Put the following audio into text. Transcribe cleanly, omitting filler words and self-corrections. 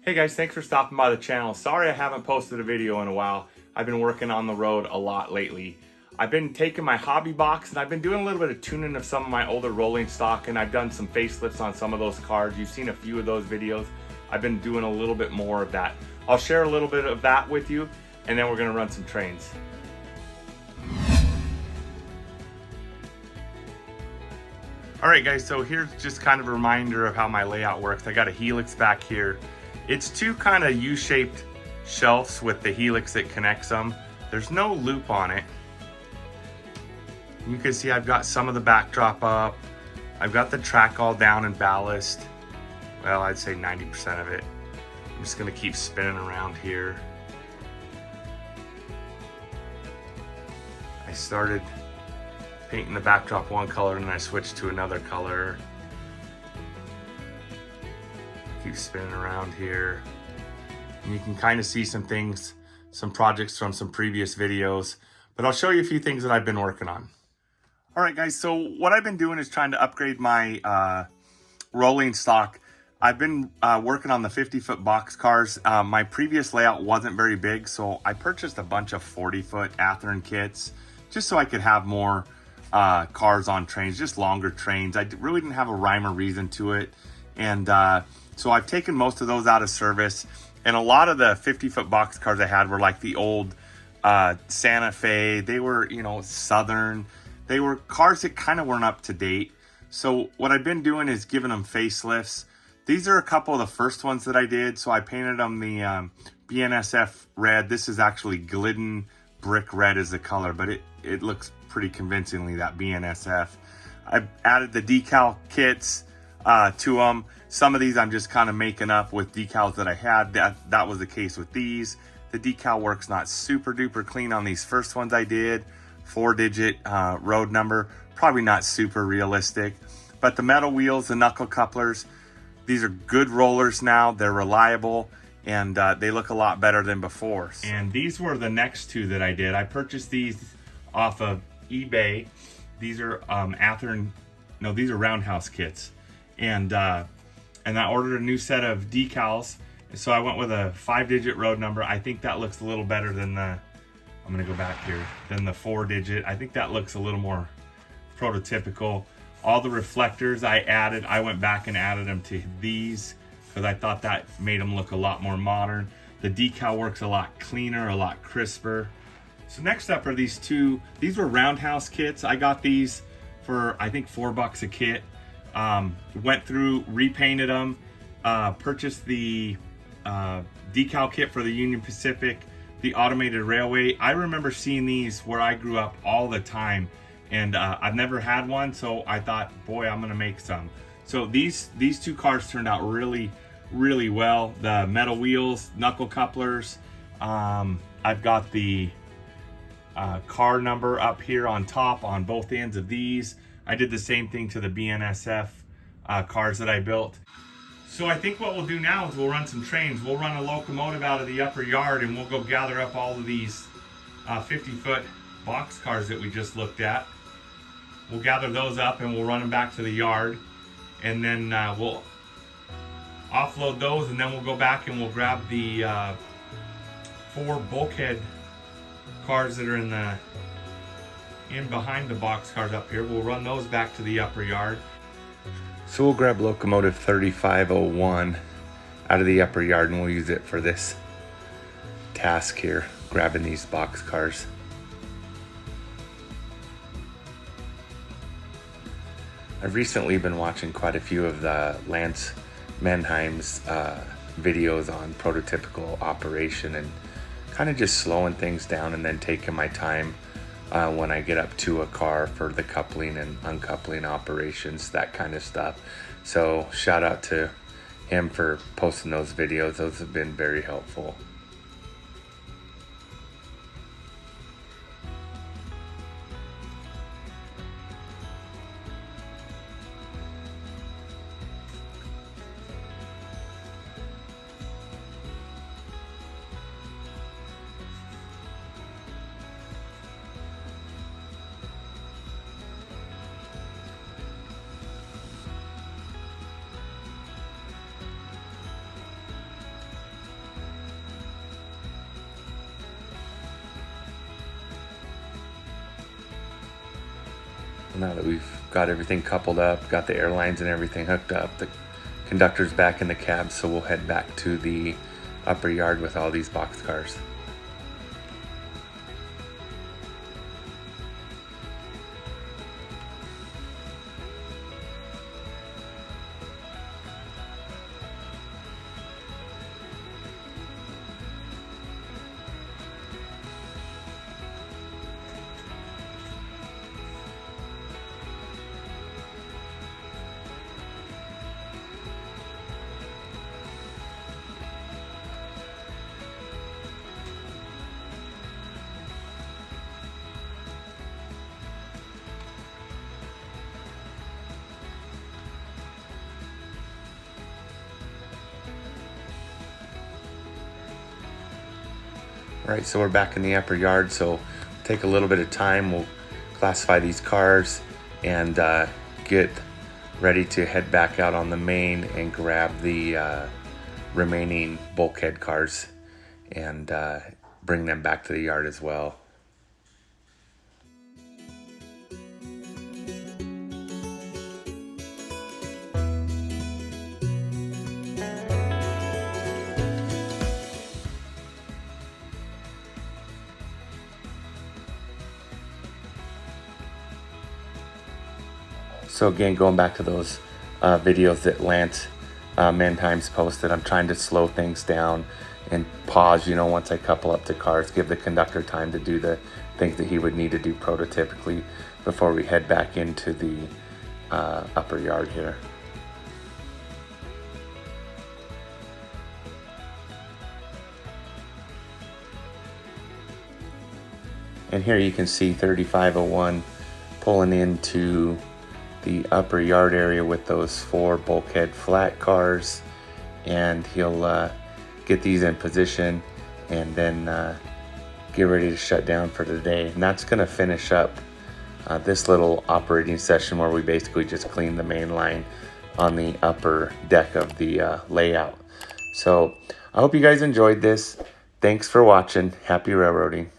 Hey guys, thanks for stopping by the channel. Sorry I haven't posted a video in a while. I've been working on the road a lot lately. I've been taking my hobby box and I've been doing a little bit of tuning of some of my older rolling stock, and I've done some facelifts on some of those cars. You've seen a few of those videos. I've been doing a little bit more of that. I'll share a little bit of that with you, and then we're gonna run some trains. All right guys, so here's just kind of a reminder of how my layout works. I got a helix back here. It's two kind of U-shaped shelves with the helix that connects them. There's no loop on it. You can see I've got some of the backdrop up. I've got the track all down in ballast. Well, I'd say 90% of it. I'm just gonna keep spinning around here. I started painting the backdrop one color and then I switched to another color. Keep spinning around here. And you can kind of see some things, some projects from some previous videos, but I'll show you a few things that I've been working on. All right guys, so what I've been doing is trying to upgrade my rolling stock. I've been working on the 50-foot box cars. My previous layout wasn't very big, so I purchased a bunch of 40-foot Athearn kits just so I could have more cars on trains, just longer trains. I really didn't have a rhyme or reason to it. And so I've taken most of those out of service. And a lot of the 50-foot box cars I had were like the old Santa Fe. They were, you know, Southern. They were cars that kind of weren't up to date. So what I've been doing is giving them facelifts. These are a couple of the first ones that I did. So I painted them the BNSF red. This is actually Glidden brick red is the color, but it looks pretty convincingly that BNSF. I've added the decal kits to them. Some of these I'm just kind of making up with decals that I had. That was the case with these. The decal work's not super duper clean on these first ones I did. 4-digit road number, probably not super realistic. But the metal wheels, the knuckle couplers, these are good rollers now. They're reliable and they look a lot better than before. And these were the next two that I did. I purchased these off of eBay. These are Athearn, no, these are Roundhouse kits. And I ordered a new set of decals. So I went with a 5-digit road number. I think that looks a little better than the, I'm gonna go back here, than the 4-digit. I think that looks a little more prototypical. All the reflectors I added, I went back and added them to these because I thought that made them look a lot more modern. The decal works a lot cleaner, a lot crisper. So next up are these two. These were Roundhouse kits. I got these for, I think, $4 a kit. Went through, repainted them, purchased the decal kit for the Union Pacific, the automated railway. I remember seeing these where I grew up all the time, and I've never had one, so I thought, boy, I'm gonna make some. So these two cars turned out really, really well. The metal wheels, knuckle couplers. I've got the car number up here on top on both ends of these. I did the same thing to the BNSF cars that I built. So I think what we'll do now is we'll run some trains. We'll run a locomotive out of the upper yard and we'll go gather up all of these 50-foot box cars that we just looked at. We'll gather those up and we'll run them back to the yard, and then we'll offload those, and then we'll go back and we'll grab the 4 bulkhead cars that are in behind the box cars up here. We'll run those back to the upper yard. So we'll grab locomotive 3501 out of the upper yard and we'll use it for this task here, grabbing these box cars. I've recently been watching quite a few of the Lance Menheim's videos on prototypical operation and kind of just slowing things down and then taking my time when I get up to a car for the coupling and uncoupling operations, that kind of stuff. So shout out to him for posting those videos. Those have been very helpful. Now that we've got everything coupled up, got the airlines and everything hooked up, the conductor's back in the cab, so we'll head back to the upper yard with all these box cars. All right, so we're back in the upper yard, so take a little bit of time. We'll classify these cars and get ready to head back out on the main and grab the remaining bulkhead cars and bring them back to the yard as well. So again, going back to those videos that Lance many times posted, I'm trying to slow things down and pause, you know, once I couple up the cars, give the conductor time to do the things that he would need to do prototypically before we head back into the upper yard here. And here you can see 3501 pulling into the upper yard area with those 4 bulkhead flat cars, and he'll get these in position and then get ready to shut down for today. And that's going to finish up this little operating session where we basically just clean the main line on the upper deck of the layout. So I hope you guys enjoyed this. Thanks for watching. Happy railroading.